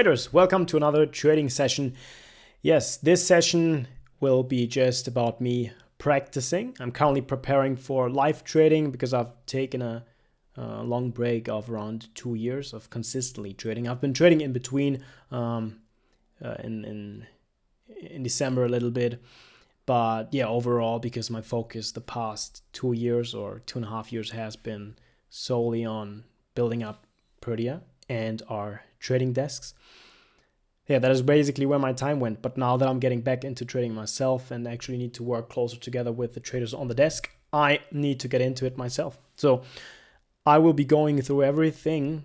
Traders, welcome to another trading session. Yes, this session will be just about me practicing. I'm currently preparing for live trading because I've taken a long break of around 2 years of consistently trading. I've been trading in between in December a little bit, but yeah, overall, because my focus the past 2 years or 2.5 years has been solely on building up Perdia and our trading desks. Yeah, that is basically where my time went. But now that I'm getting back into trading myself and actually need to work closer together with the traders on the desk, I need to get into it myself. So I will be going through everything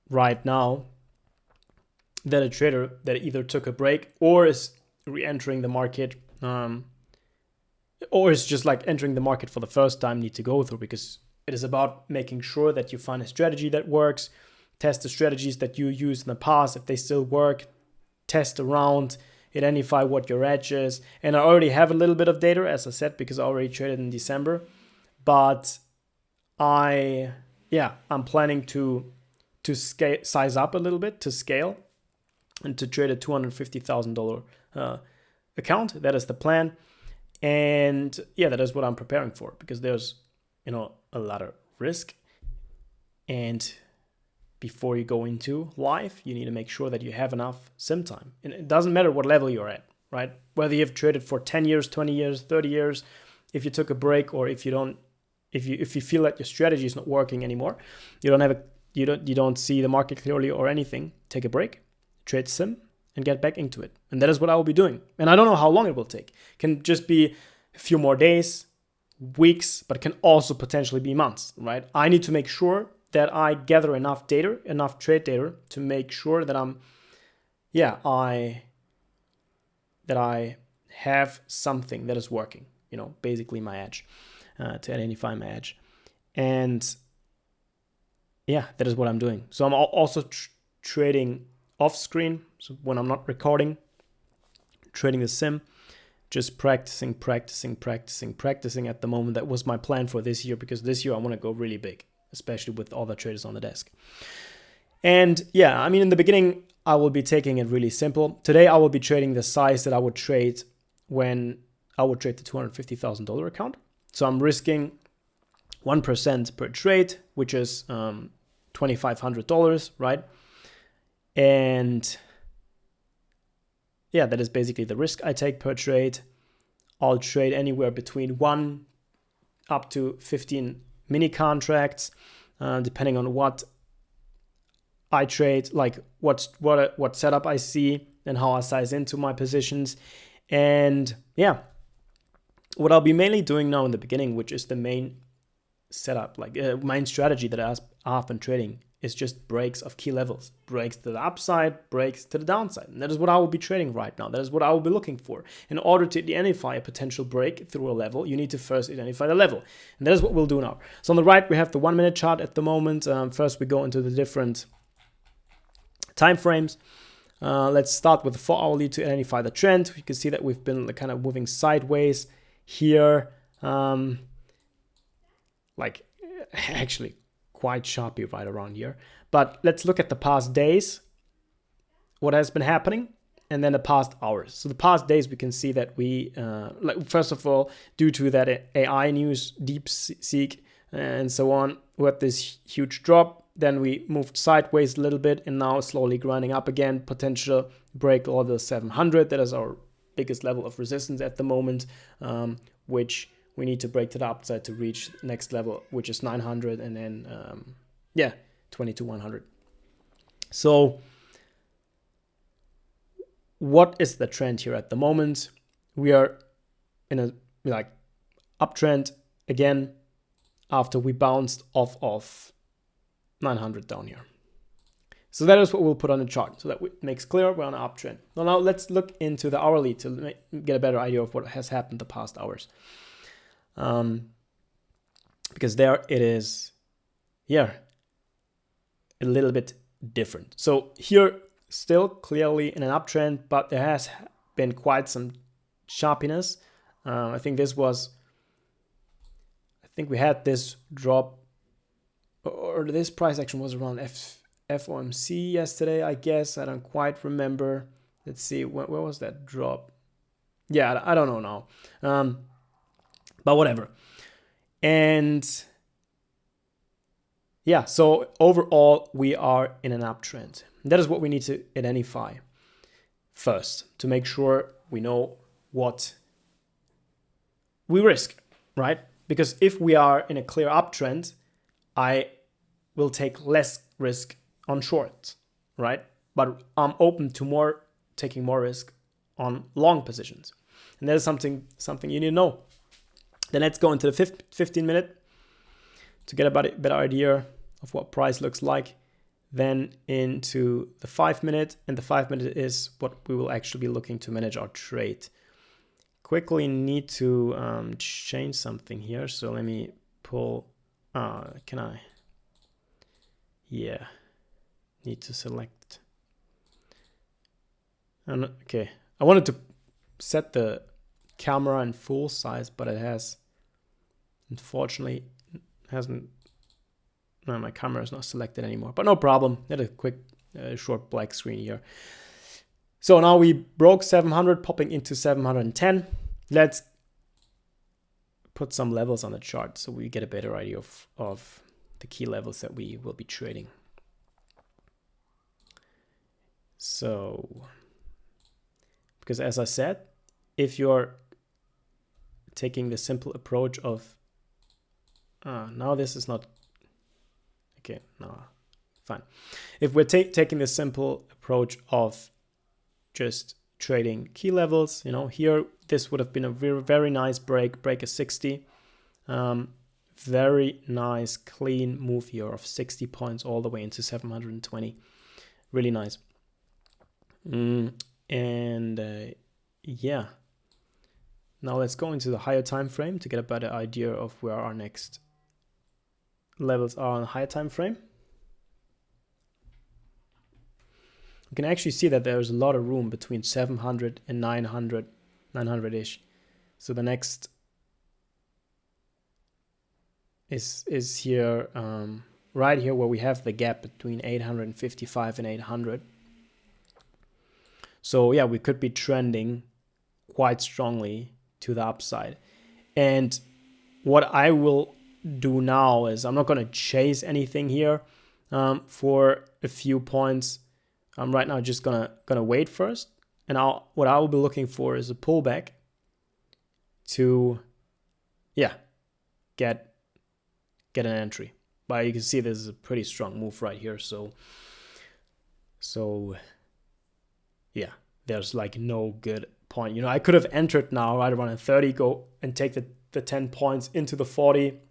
right now that a trader that either took a break or is re-entering the market, or is just like entering the market for the first time, need to go through, because it is about making sure that you find a strategy that works, test the strategies that you used in the past, if they still work, test around, identify what your edge is. And I already have a little bit of data, as I said, because I already traded in December. But I'm planning to size up a little bit, to scale, and to trade a $250,000 account. That is the plan. And yeah, that is what I'm preparing for, because there's a lot of risk. And before you go into live, you need to make sure that you have enough sim time. And it doesn't matter what level you're at, right? Whether you've traded for 10 years, 20 years, 30 years, if you took a break, or if you feel that your strategy is not working anymore, you don't see the market clearly or anything, take a break, trade sim, and get back into it. And that is what I will be doing. And I don't know how long it will take. It can just be a few more days, weeks, but it can also potentially be months, right? I need to make sure that I gather enough data, enough trade data, to make sure that I have something that is working, basically my edge, to identify my edge. And yeah, that is what I'm doing. So I'm also trading off screen. So when I'm not recording, trading the sim, just practicing at the moment. That was my plan for this year, because this year I want to go really big, especially with all the traders on the desk. And yeah, I mean, in the beginning, I will be taking it really simple. Today, I will be trading the size that I would trade when I would trade the $250,000 account. So I'm risking 1% per trade, which is $2,500, right? And yeah, that is basically the risk I take per trade. I'll trade anywhere between 1 up to 15 mini contracts, depending on what I trade, like what setup I see and how I size into my positions. And yeah, what I'll be mainly doing now in the beginning, which is the main setup, like main strategy that I've been trading, is just breaks of key levels, breaks to the upside, breaks to the downside. And that is what I will be trading right now. That is what I will be looking for. In order to identify a potential break through a level, you need to first identify the level. And that is what we'll do now. So on the right, we have the 1 minute chart at the moment. First, we go into the different time frames. Let's start with the 4 hourly to identify the trend. You can see that we've been kind of moving sideways here. Actually quite sharply right around here. But let's look at the past days, what has been happening, and then the past hours. So the past days, we can see that we, first of all, due to that AI news, DeepSeek, and so on, we had this huge drop. Then we moved sideways a little bit, and now slowly grinding up again. Potential break level 700. That is our biggest level of resistance at the moment, which we need to break to the upside to reach next level, which is 900, and then 22,100. So what is the trend here at the moment? We are in a uptrend again after we bounced off of 900 down here. So that is what we'll put on the chart, so that it makes clear we're on an uptrend. Now let's look into the hourly to get a better idea of what has happened the past hours. Because there it is, a little bit different. So here, still clearly in an uptrend, but there has been quite some sharpiness. I think we had this drop, or this price action was around FOMC yesterday, I guess. I don't quite remember. Let's see, where was that drop? Yeah, I don't know now. But whatever. And yeah, so overall, we are in an uptrend. That is what we need to identify first to make sure we know what we risk, right? Because if we are in a clear uptrend, I will take less risk on shorts, right? But I'm open to taking more risk on long positions. And that is something you need to know. Then let's go into the 15 minute to get a better idea of what price looks like. Then into the 5 minute, and the 5 minute is what we will actually be looking to manage our trade. Quickly need to change something here. So let me pull, can I? Yeah, need to select. And okay, I wanted to set the camera in full size, but it has, unfortunately, hasn't. No, my camera is not selected anymore, but no problem. Had a quick short black screen here. So now we broke 700, popping into 710. Let's put some levels on the chart so we get a better idea of the key levels that we will be trading. So, because as I said, if you're taking the simple approach of, now this is not, okay, no, fine. If we're taking the simple approach of just trading key levels, here, this would have been a very, very nice break of 60. Very nice, clean move here of 60 points all the way into 720. Really nice. Yeah. Now let's go into the higher time frame to get a better idea of where our next levels are on the higher time frame. You can actually see that there's a lot of room between 700 and 900-ish. So the next is here, right here where we have the gap between 855 and 800. So yeah, we could be trending quite strongly to the upside. And what I will do now is I'm not going to chase anything here for a few points. I'm right now just gonna wait first, and what I will be looking for is a pullback to, yeah, get an entry. But you can see this is a pretty strong move right here. So yeah, there's like no good point. I could have entered now right around 30, go and take the 10 points into the 40,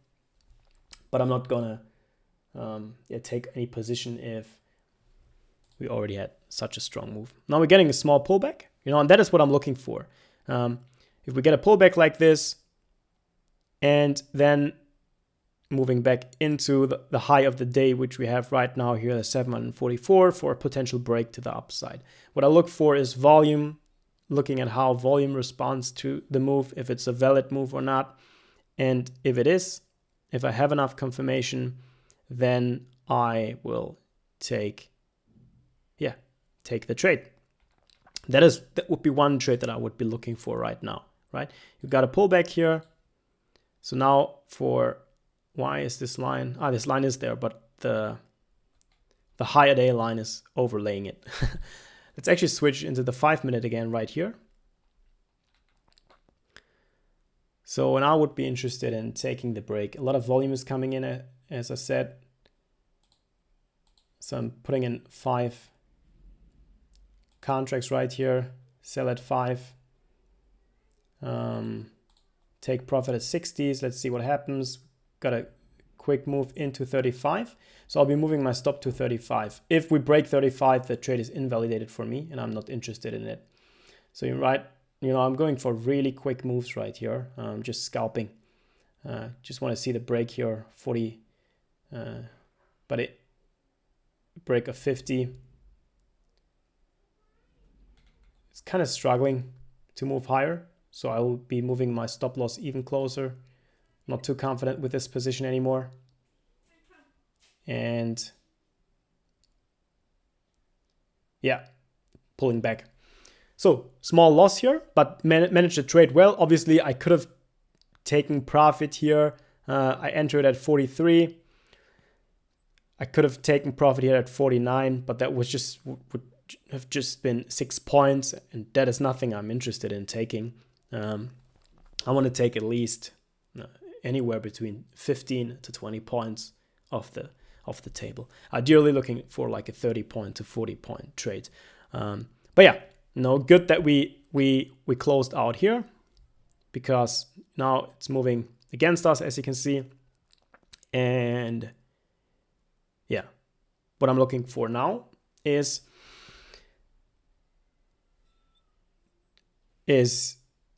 but I'm not gonna take any position if we already had such a strong move. Now we're getting a small pullback, and that is what I'm looking for. If we get a pullback like this, and then moving back into the high of the day, which we have right now here, the 744, for a potential break to the upside. What I look for is volume, looking at how volume responds to the move, if it's a valid move or not. And if it is, if I have enough confirmation, then I will take the trade. That would be one trade that I would be looking for right now, right? You've got a pullback here. So now why is this line? This line is there, but the higher day line is overlaying it. Let's actually switch into the 5 minute again right here. So when I would be interested in taking the break, a lot of volume is coming in, as I said. So I'm putting in 5 contracts right here, sell at 5, take profit at 60s. Let's see what happens. Got a quick move into 35. So I'll be moving my stop to 35. If we break 35, the trade is invalidated for me and I'm not interested in it. So you're right. I'm going for really quick moves right here. Just scalping. Just want to see the break here, 40. But it break of 50. It's kind of struggling to move higher. So I will be moving my stop loss even closer. Not too confident with this position anymore. And yeah, pulling back. So small loss here, but managed the trade well. Obviously, I could have taken profit here. I entered at 43. I could have taken profit here at 49, but that was just would have just been 6 points, and that is nothing I'm interested in taking. I want to take at least anywhere between 15 to 20 points off the table. Ideally looking for like a 30 point to 40 point trade. But yeah, good that we closed out here, because now it's moving against us, as you can see. And yeah, what I'm looking for now is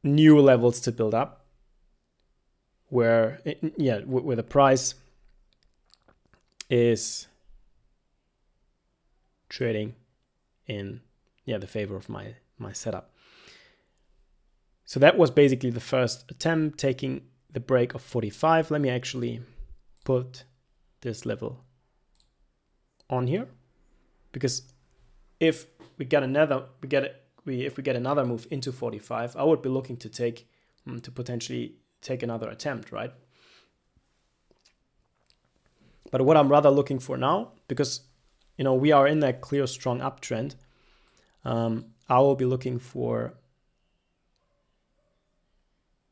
new levels to build up, where the price is trading in the favor of my setup. So that was basically the first attempt, taking the break of 45. Let me actually put this level on here, because if we get another move into 45, I would be looking to potentially take another attempt, right? But what I'm rather looking for now, because we are in that clear strong uptrend, I will be looking for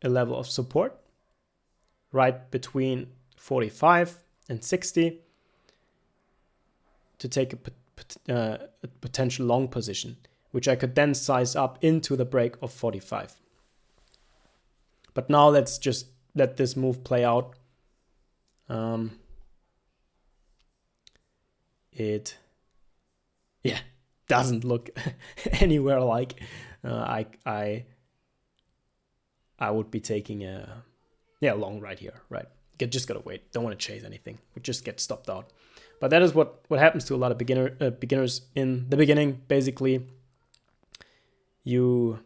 a level of support right between 45 and 60 to take a potential long position, which I could then size up into the break of 45. But now let's just let this move play out. It doesn't look anywhere like I would be taking a long right here, right? Just gotta wait. Don't want to chase anything. We just get stopped out. But that is what happens to a lot of beginners in the beginning. Basically, you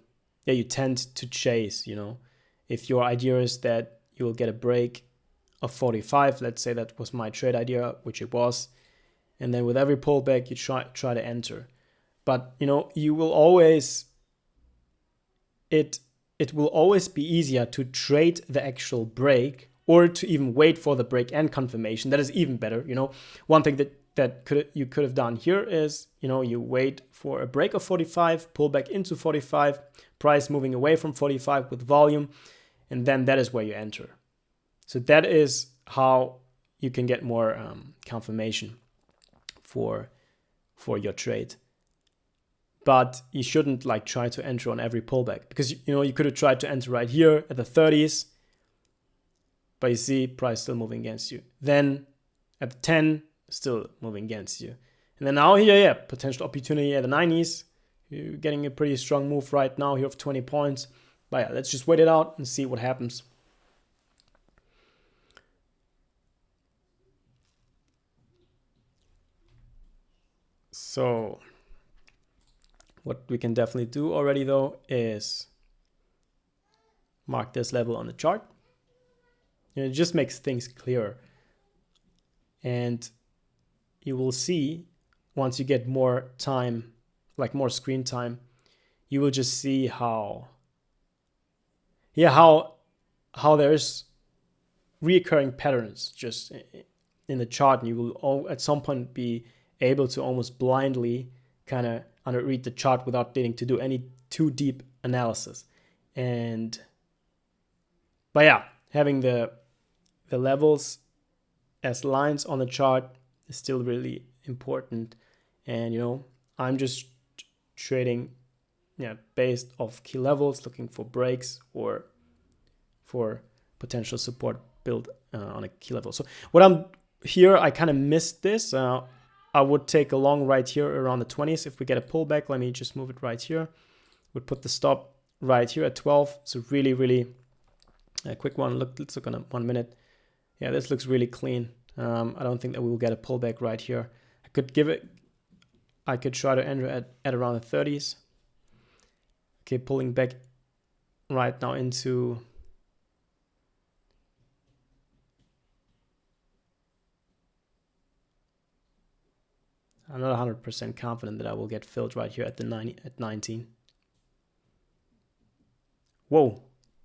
tend to chase. If your idea is that you will get a break of 45, let's say that was my trade idea, which it was, and then with every pullback you try to enter. But you will always it will always be easier to trade the actual break, or to even wait for the break and confirmation. That is even better. One thing that you could have done here is, you wait for a break of 45, pull back into 45, price moving away from 45 with volume, and then that is where you enter. So that is how you can get more confirmation for your trade. But you shouldn't try to enter on every pullback, because you could have tried to enter right here at the 30s, but you see price still moving against you. Then at the 10, still moving against you. And then now here, potential opportunity at the 90s. You're getting a pretty strong move right now here of 20 points. But yeah, let's just wait it out and see what happens. So what we can definitely do already though is mark this level on the chart. It just makes things clearer. And you will see, once you get more time, more screen time, you will just see how there's reoccurring patterns just in the chart, and you will at some point be able to almost blindly kind of read the chart without needing to do any too deep analysis. But yeah, having the levels as lines on the chart is still really important. And I'm just trading based off key levels, looking for breaks or for potential support built on a key level. So what I'm here, I kind of missed this. I would take a long right here around the 20s. If we get a pullback, let me just move it right here. Would put the stop right here at 12. So really, really a quick one. Let's look on 1 minute. Yeah, this looks really clean. I don't think that we will get a pullback right here. I could try to enter at around the 30s. Okay, pulling back right now into I'm not 100% confident that I will get filled right here at the 19. Whoa.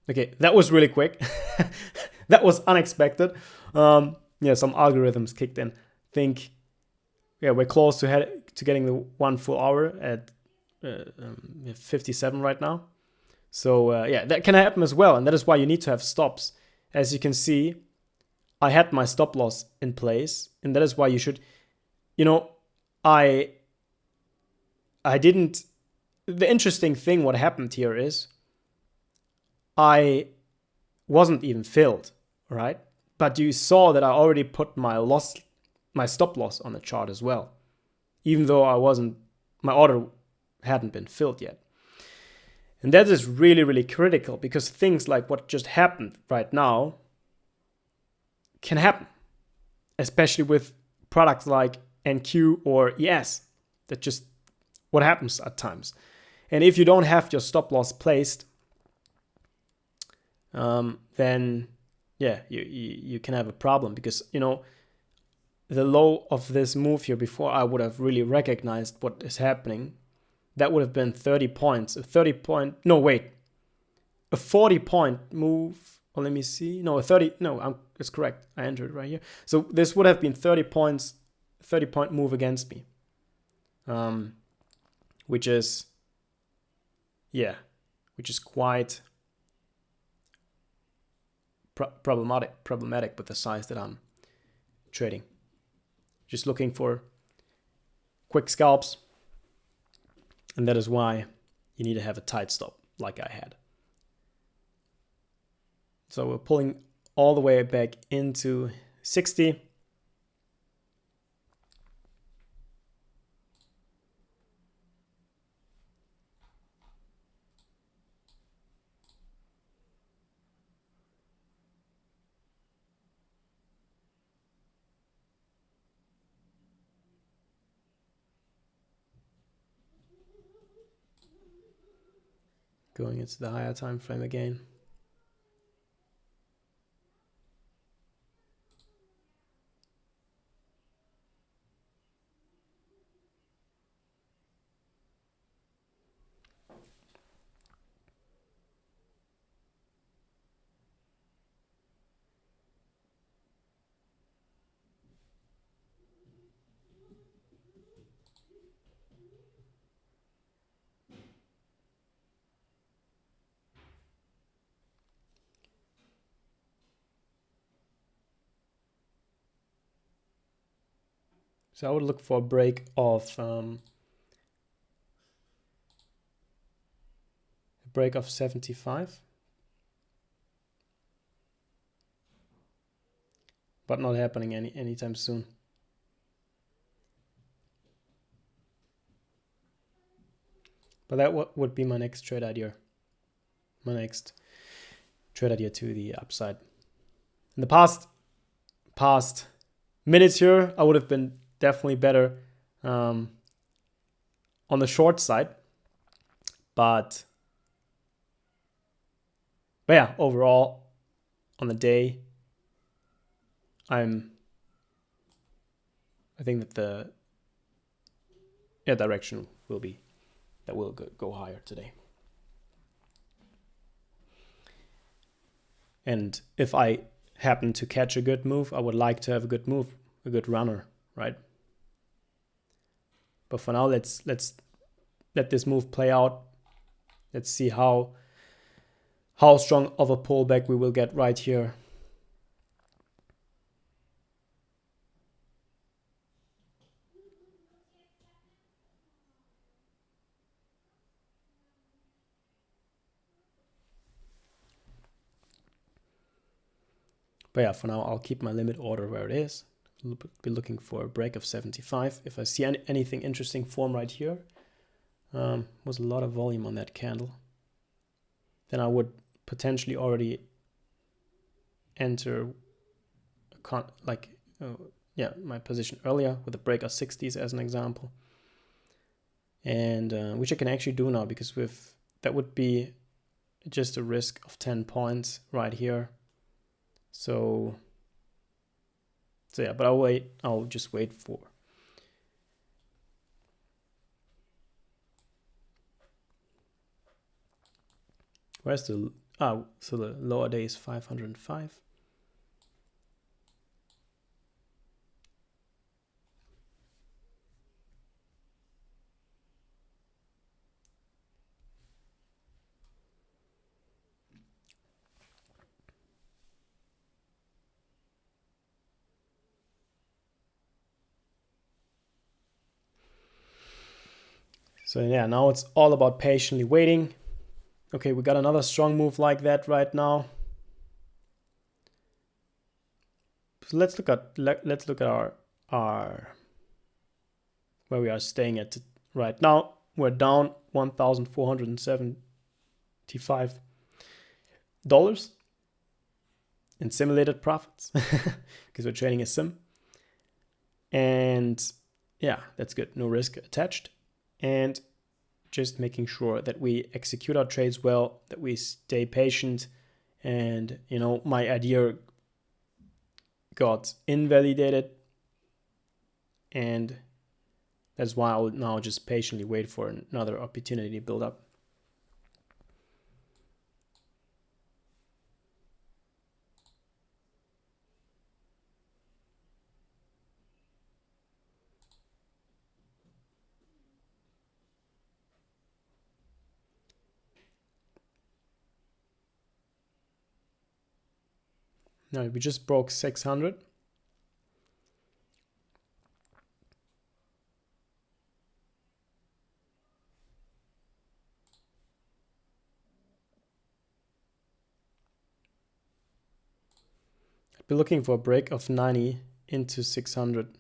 Okay, that was really quick. That was unexpected. Yeah, some algorithms kicked in. Think, yeah, we're close to getting the 1 full hour at 57 right now. So yeah, that can happen as well, and that is why you need to have stops. As you can see, I had my stop loss in place, and that is why you should, I didn't. The interesting thing what happened here is I wasn't even filled, right? But you saw that I already put my stop loss on the chart as well, even though my order hadn't been filled yet. And that is really, really critical, because things like what just happened right now can happen, especially with products like NQ or ES. That's just what happens at times. And if you don't have your stop loss placed, then yeah, you can have a problem, because the low of this move here, before I would have really recognized what is happening, that would have been 30 points. A 40-point move. Well, let me see. No, it's correct. I entered right here. So this would have been 30 points, 30-point move against me. Which is quite problematic with the size that I'm trading. Just looking for quick scalps. And that is why you need to have a tight stop like I had. So we're pulling all the way back into 60. Going into the higher time frame again. So I would look for a break of 75, but not happening anytime soon. But that would be my next trade idea. My next trade idea to the upside. In the past minutes here, I would have been definitely better on the short side, but yeah, overall on the day, I think that the direction will go higher today. And if I happen to catch a good move, I would like to have a good move, a good runner, right? But for now, let's let this move play out. Let's see how strong of a pullback we will get right here. But yeah, for now, I'll keep my limit order where it is. We'll be looking for a break of 75. If I see anything interesting form right here, was a lot of volume on that candle, then I would potentially already enter my position earlier with a break of 60s as an example. And which I can actually do now, because that would be just a risk of 10 points right here. So yeah, but I'll just wait for Where's the, so the lower day is 505. So yeah, now it's all about patiently waiting. Okay, we got another strong move like that right now. So let's look at our where we are staying at right now. We're down $1,475 in simulated profits because we're trading a sim. And yeah, that's good. No risk attached. And just making sure that we execute our trades well, that we stay patient. And, you know, my idea got invalidated. And that's why I will now just patiently wait for another opportunity to build up. Now we just broke 600. I'd be looking for a break of 90 into 600.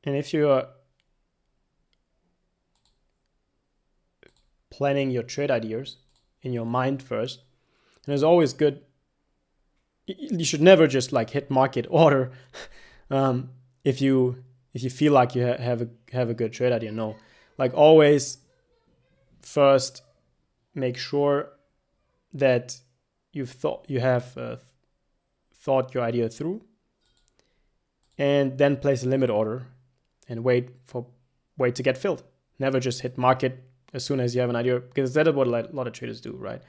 And if you are planning your trade ideas in your mind first, and it's always good, you should never just like hit market order if you feel like you have a good trade idea. No, like always first make sure that you have thought your idea through, and then place a limit order and wait to get filled. Never just hit market as soon as you have an idea, because that is what a lot of traders do, right?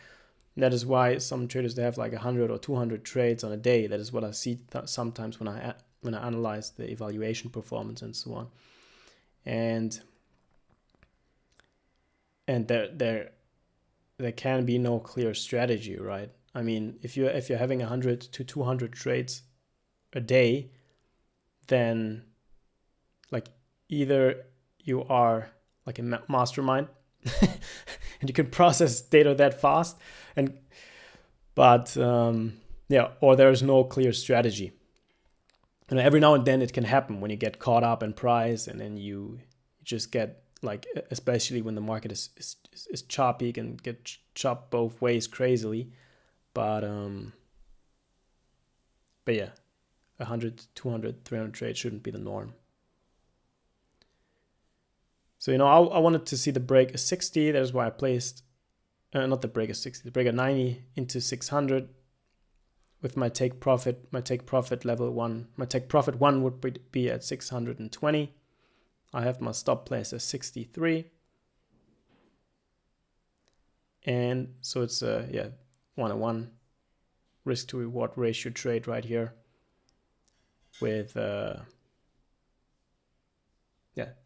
And that is why some traders, they have like 100 or 200 trades on a day. That is what I see sometimes when I analyze the evaluation performance and so on. And there can be no clear strategy, right? I mean, if you're having 100 to 200 trades a day, then like either you are like a mastermind and you can process data that fast, but or there's no clear strategy. And every now and then it can happen when you get caught up in price, and then you just get like, especially when the market is choppy, can get chopped both ways crazily. But yeah, 100, 200, 300 trades shouldn't be the norm. So, you know, I wanted to see the break of 60. That is why I placed, not the break of 60, the break of 90 into 600 with my take profit. My take profit level one, my take profit one would be at 620. I have my stop place at 63. And so it's a 1-on-1 risk to reward ratio trade right here with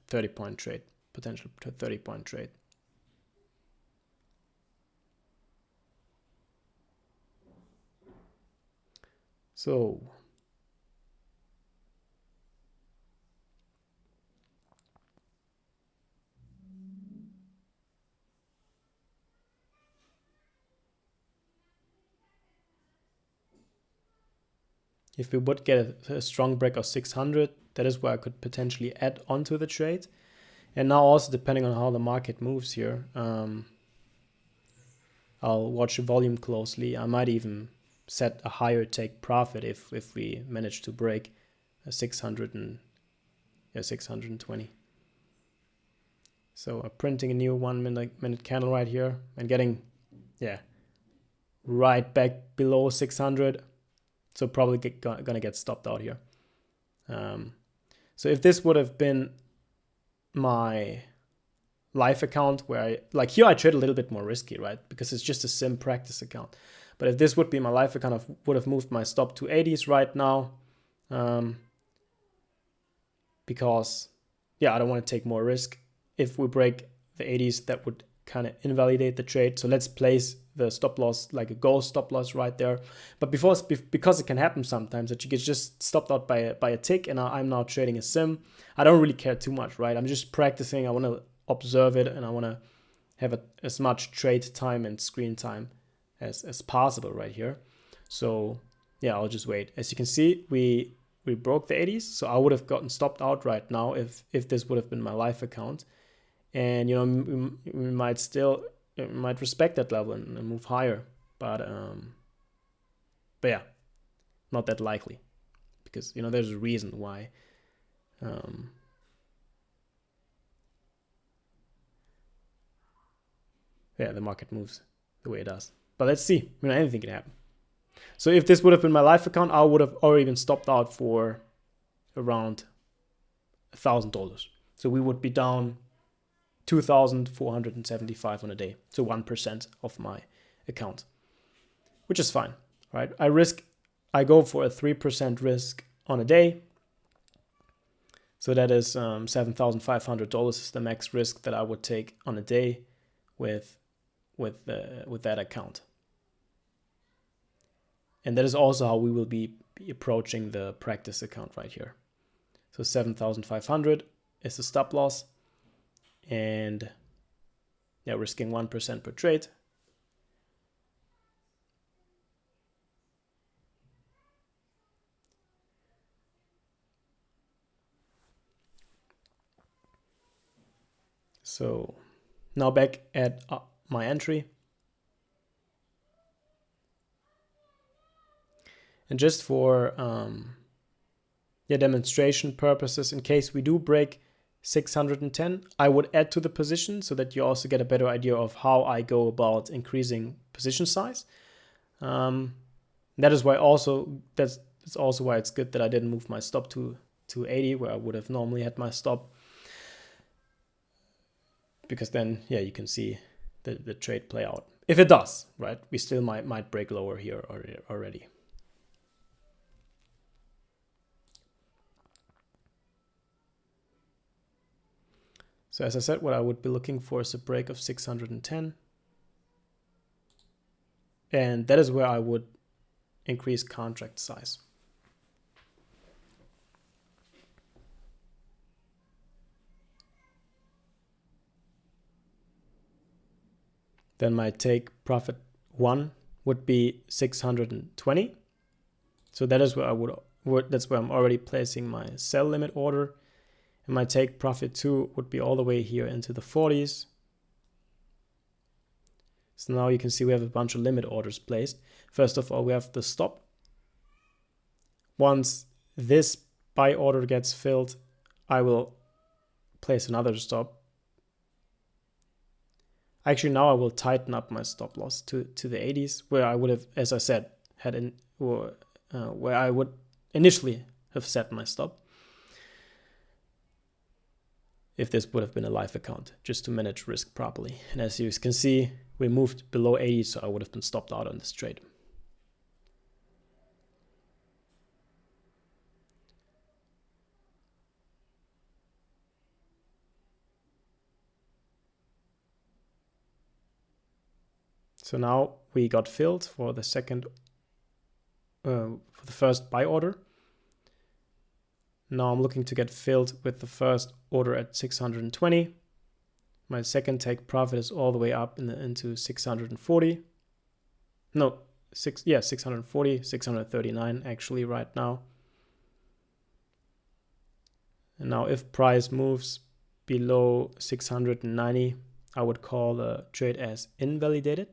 30-point trade, potential 30-point trade. So if we would get a strong break of 600, that is where I could potentially add onto the trade. And now also, depending on how the market moves here, I'll watch the volume closely. I might even set a higher take profit if we manage to break 600 and 620. So I'm printing a new 1 minute candle right here and getting, yeah, right back below 600. So probably gonna get stopped out here. So if this would have been my live account, where I, like here I trade a little bit more risky, right? Because it's just a sim practice account. But if this would be my live account, I would have moved my stop to 80s right now. Because, yeah, I don't want to take more risk. If we break the 80s, that would kind of invalidate the trade. So let's place the stop loss like a goal stop loss right there. But because it can happen sometimes that you get just stopped out by a tick, and I'm now trading a sim, I don't really care too much, right? I'm just practicing. I want to observe it, and I want to have as much trade time and screen time as possible right here. So yeah, I'll just wait. As you can see, we broke the 80s, so I would have gotten stopped out right now if this would have been my live account. And you know, we might respect that level and move higher, but yeah, not that likely, because you know there's a reason why. Yeah, the market moves the way it does. But let's see. You know, anything can happen. So if this would have been my live account, I would have already been stopped out for around $1,000. So we would be down 2,475 on a day. So 1% of my account, which is fine, right? I go for a 3% risk on a day. So that is $7,500 is the max risk that I would take on a day with that account. And that is also how we will be approaching the practice account right here. So 7,500 is the stop loss, and yeah, risking 1% per trade. So now back at my entry. And just for demonstration purposes, in case we do break 610, I would add to the position so that you also get a better idea of how I go about increasing position size. That is why that's also why it's good that I didn't move my stop to 80, where I would have normally had my stop, because then you can see the trade play out. If it does, right, we still might break lower here already. So as I said, what I would be looking for is a break of 610. And that is where I would increase contract size. Then my take profit 1 would be 620. So that is where that's where I'm already placing my sell limit order. And my take profit 2 would be all the way here into the 40s. So now you can see we have a bunch of limit orders placed. First of all, we have the stop. Once this buy order gets filled, I will place another stop. Actually, now I will tighten up my stop loss to the 80s, where I would have, as I said, where I would initially have set my stop, if this would have been a live account, just to manage risk properly. And as you can see, we moved below 80, so I would have been stopped out on this trade. So now we got filled for the first buy order. Now I'm looking to get filled with the first order at 620. My second take profit is all the way up into 640. No, 640, 639 actually right now. And now if price moves below 690, I would call the trade as invalidated.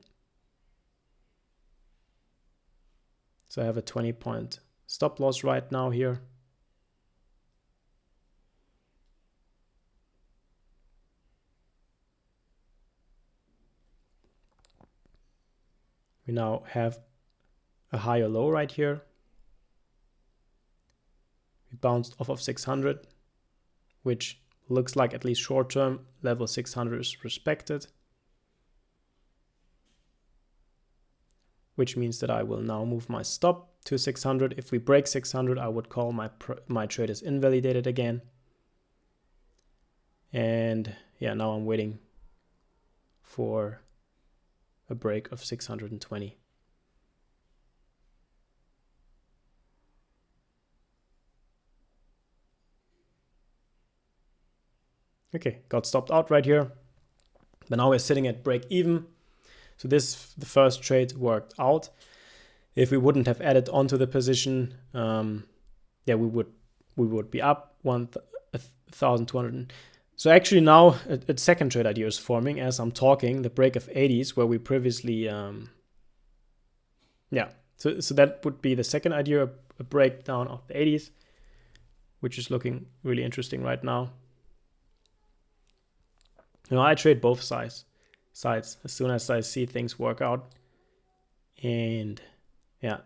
So I have a 20-point stop loss right now here. We now have a higher low right here. We bounced off of 600, which looks like, at least short term, level 600 is respected, which means that I will now move my stop to 600. If we break 600, I would call my trade as invalidated again. And yeah, now I'm waiting for a break of 620. Okay, got stopped out right here. But now we're sitting at break even. So the first trade worked out. If we wouldn't have added onto the position, yeah, we would be up 1,200. So actually now a second trade idea is forming as I'm talking, the break of 80s, where we previously, yeah. So that would be the second idea, a breakdown of the 80s, which is looking really interesting right now. I trade both sides as soon as I see things work out. And yeah,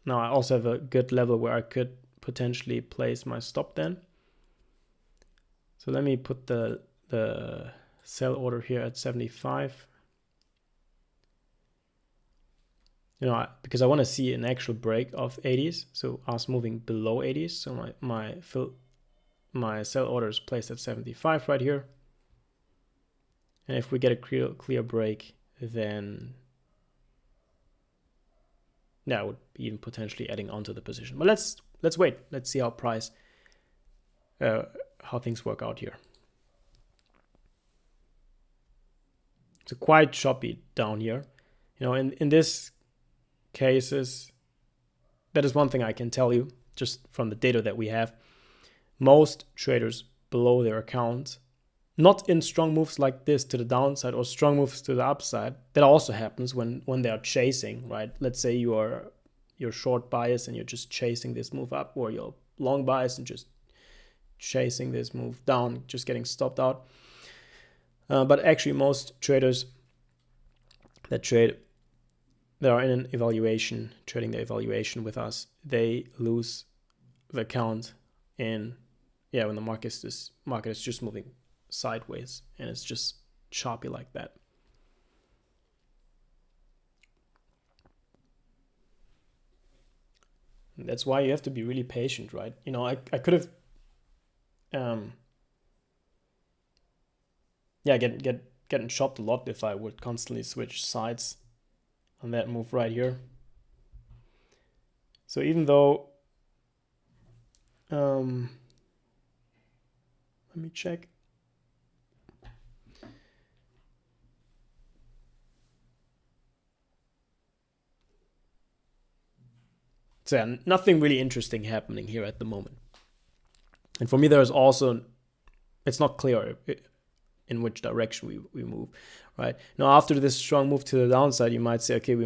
now I also have a good level where I could potentially place my stop then. So let me put the sell order here at 75. Because I want to see an actual break of 80s. So us moving below 80s. So my sell order is placed at 75 right here. And if we get a clear break, then yeah, I would be even potentially adding onto the position. But let's wait. Let's see how things work out here. It's quite choppy down here. In this cases, that is one thing I can tell you just from the data that we have. Most traders blow their accounts. Not in strong moves like this to the downside or strong moves to the upside. That also happens when they are chasing, right? Let's say you're short bias and you're just chasing this move up, or you're long bias and just chasing this move down, just getting stopped out. But actually most traders that are in an evaluation, trading the evaluation with us, they lose the account when the market is just moving sideways and it's just choppy like that. And that's why you have to be really patient, right? I could have getting chopped a lot if I would constantly switch sides on that move right here. So even though let me check. So yeah, nothing really interesting happening here at the moment. And for me, there's also, it's not clear in which direction we move, right? Now, after this strong move to the downside, you might say, okay, we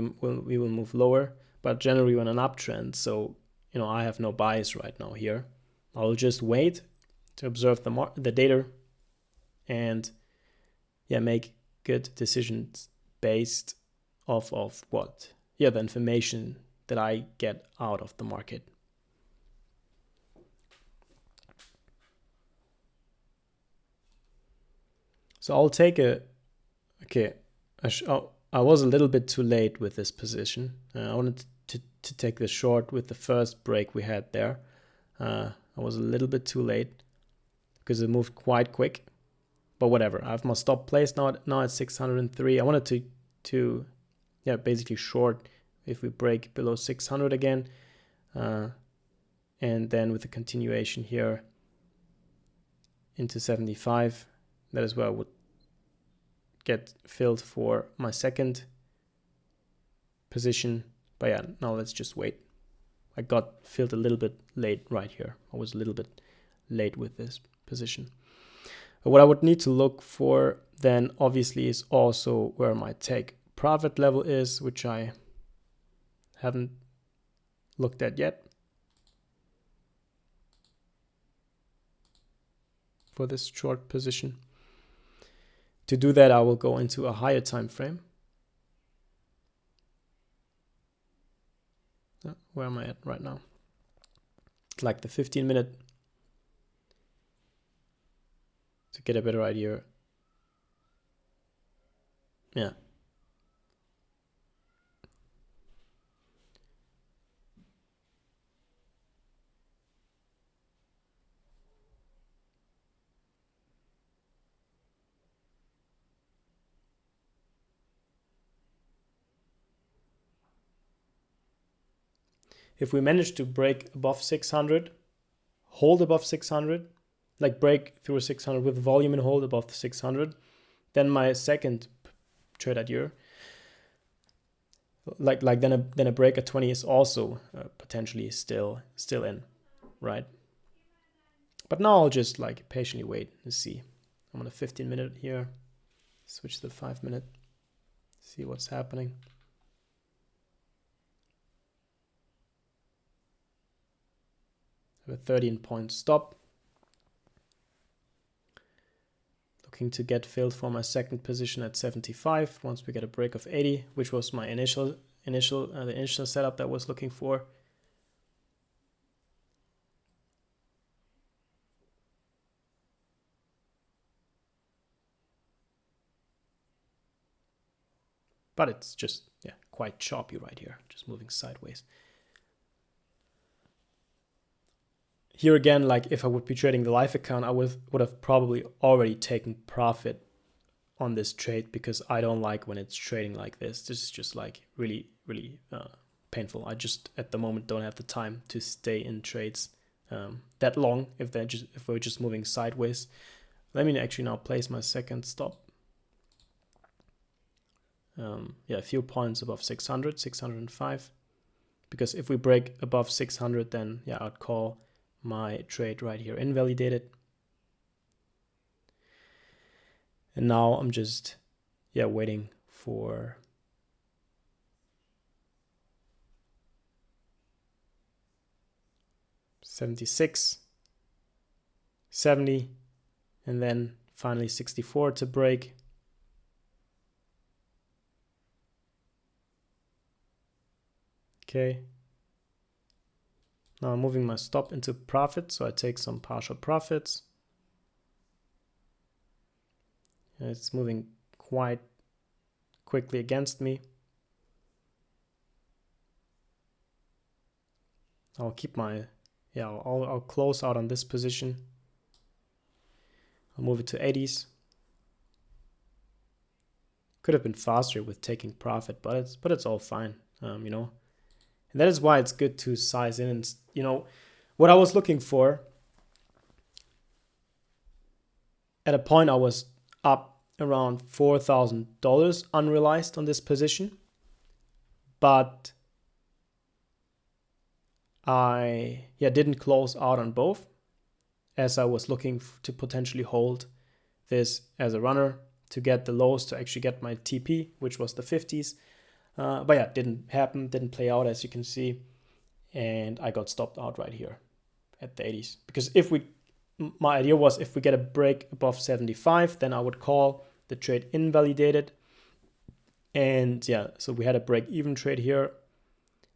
will move lower, but generally we're on an uptrend. So, I have no bias right now here. I'll just wait to observe the data and make good decisions based off of what? The information that I get out of the market. So I'll take I was a little bit too late with this position. I wanted to take the short with the first break we had there. I was a little bit too late because it moved quite quick. But whatever, I have my stop placed now at 603. I wanted to basically short if we break below 600 again. And then with the continuation here into 75, that is where I would get filled for my second position. But yeah, now let's just wait. I got filled a little bit late right here. I was a little bit late with this position. But what I would need to look for then obviously is also where my take profit level is, which I haven't looked at yet for this short position. To do that, I will go into a higher time frame. Where am I at right now? Like the 15-minute to get a better idea. Yeah. If we manage to break above 600, hold above 600, like break through 600 with volume and hold above the 600, then my second trade idea, like then a break at 20 is also potentially still in, right? But now I'll just like patiently wait and see. I'm on a 15-minute here. Switch to the 5-minute. See what's happening. Have a 13-point stop. Looking to get filled for my second position at 75 once we get a break of 80, which was my initial setup that I was looking for. But it's just, yeah, quite choppy right here, just moving sideways. Here again, like if I would be trading the live account, I would have probably already taken profit on this trade because I don't like when it's trading like this. This is just like really, really painful. I just at the moment don't have the time to stay in trades that long if we're just moving sideways. Let me actually now place my second stop. Yeah, a few points above 600, 605. Because if we break above 600, then yeah, I'd call my trade right here invalidated. And now I'm just, yeah, waiting for $76, $70, and then finally $64 to break. Okay. Now I'm moving my stop into profit, so I take some partial profits. And it's moving quite quickly against me. I'll keep my, yeah, I'll close out on this position. I'll move it to 80s. Could have been faster with taking profit, but it's all fine, you know. And that is why it's good to size in. And, you know, what I was looking for, at a point I was up around $4,000 unrealized on this position. But I didn't close out on both, as I was looking to potentially hold this as a runner to get the lows to actually get my TP, which was the 50s. But yeah, didn't happen, didn't play out, as you can see. And I got stopped out right here at the 80s. Because my idea was if we get a break above 75, then I would call the trade invalidated. And yeah, so we had a break-even trade here.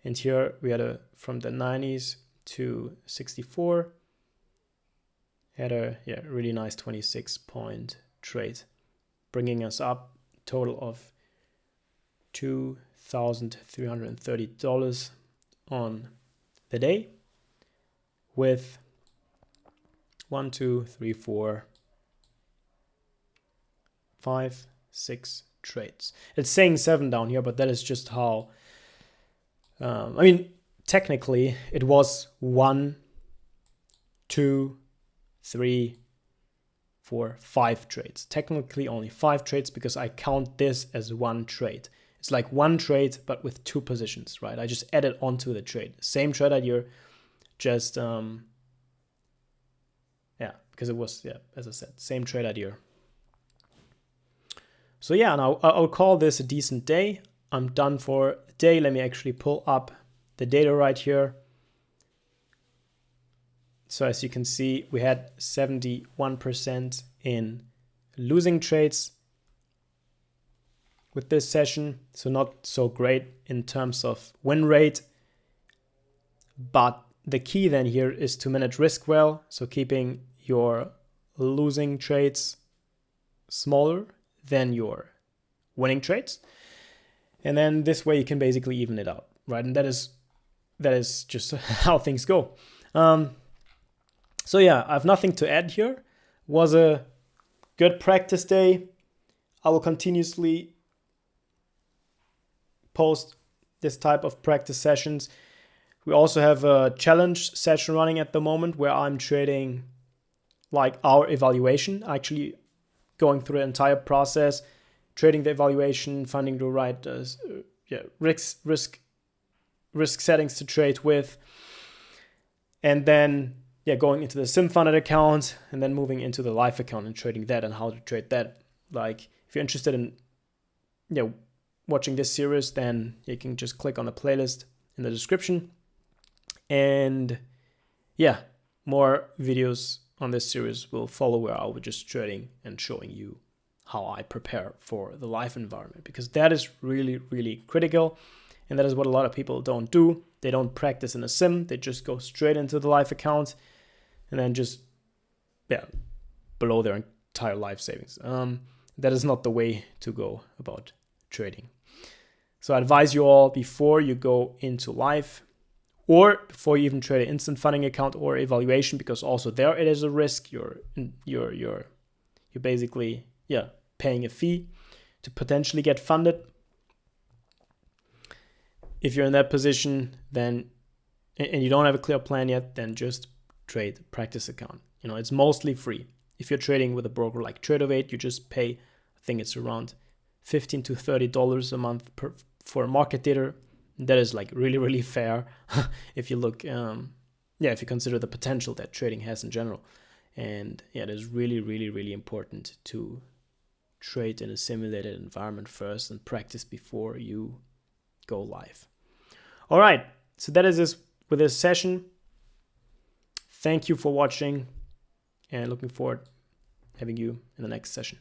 And here we had from the 90s to 64. Had a really nice 26-point trade, bringing us up total of $2,330 on the day with 1, 2, 3, 4, 5, 6 trades. It's saying 7 down here, but that is just how, I mean, technically it was 1, 2, 3, 4, 5 trades. Technically only 5 trades because I count this as one trade. It's like one trade, but with 2 positions, right? I just added onto the trade. Same trade idea, just, because it was, as I said, same trade idea. So yeah, now I'll call this a decent day. I'm done for the day. Let me actually pull up the data right here. So as you can see, we had 71% in losing trades with this session. So not so great in terms of win rate. But the key then here is to manage risk well. So keeping your losing trades smaller than your winning trades. And then this way you can basically even it out, right? And that is just how things go. So yeah, I have nothing to add here. Was a good practice day. I will continuously post this type of practice sessions. We also have a challenge session running at the moment where I'm trading like our evaluation, actually going through the entire process, trading the evaluation, finding the right risk settings to trade with, and then going into the SimFunded account and then moving into the live account and trading that and how to trade that. Like if you're interested in watching this series, then you can just click on the playlist in the description. And more videos on this series will follow where I'll be just trading and showing you how I prepare for the live environment, because that is really, really critical. And that is what a lot of people don't do. They don't practice in a sim. They just go straight into the live account and then just blow their entire life savings. That is not the way to go about trading. So I advise you all, before you go into live, or before you even trade an instant funding account or evaluation, because also there it is a risk. You're basically paying a fee to potentially get funded. If you're in that position, then and you don't have a clear plan yet, then just trade the practice account. It's mostly free. If you're trading with a broker like Tradeovate, you just pay, I think it's around $15 to $30 a month for a market data. That is like really, really fair if you look, if you consider the potential that trading has in general. And it is really, really, really important to trade in a simulated environment first and practice before you go live. All right, so that is this with this session. Thank you for watching and looking forward to having you in the next session.